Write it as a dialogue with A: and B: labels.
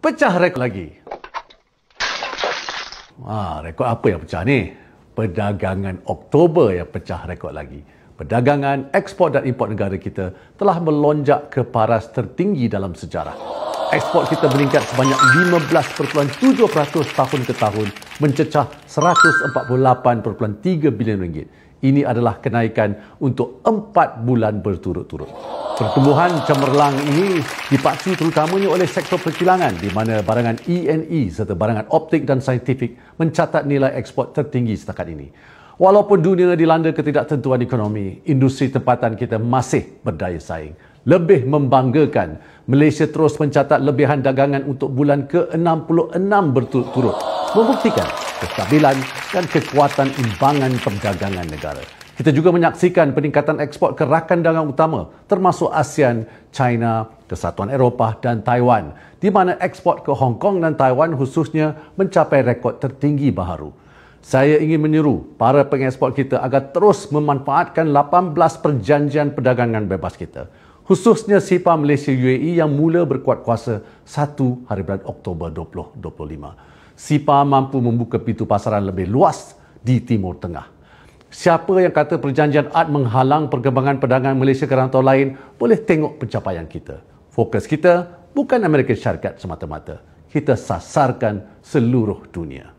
A: Pecah rekod lagi. Rekod apa yang pecah ni? Perdagangan Oktober yang pecah rekod lagi. Perdagangan, ekspor dan import negara kita telah melonjak ke paras tertinggi dalam sejarah. Ekspor kita meningkat sebanyak 15.7% tahun ke tahun, mencecah 148.3 bilion ringgit. Ini adalah kenaikan untuk 4 bulan berturut-turut. Pertumbuhan cemerlang ini dipacu terutamanya oleh sektor perkilangan di mana barangan E&E serta barangan optik dan saintifik mencatat nilai ekspor tertinggi setakat ini. Walaupun dunia dilanda ketidaktentuan ekonomi, industri tempatan kita masih berdaya saing. Lebih membanggakan, Malaysia terus mencatat lebihan dagangan untuk bulan ke-66 berturut-turut, membuktikan kestabilan dan kekuatan imbangan perdagangan negara. Kita juga menyaksikan peningkatan ekspor ke rakan dagang utama termasuk ASEAN, China, Kesatuan Eropah dan Taiwan, di mana ekspor ke Hong Kong dan Taiwan khususnya mencapai rekod tertinggi baharu. Saya ingin menyeru para pengeksport kita agar terus memanfaatkan 18 perjanjian perdagangan bebas kita, khususnya SIPA Malaysia UAE yang mula berkuat kuasa 1 hari bulan Oktober 2025. SIPA mampu membuka pintu pasaran lebih luas di Timur Tengah. Siapa yang kata perjanjian AD menghalang perkembangan perdagangan Malaysia ke rantau lain, boleh tengok pencapaian kita. Fokus kita bukan Amerika Syarikat semata-mata. Kita sasarkan seluruh dunia.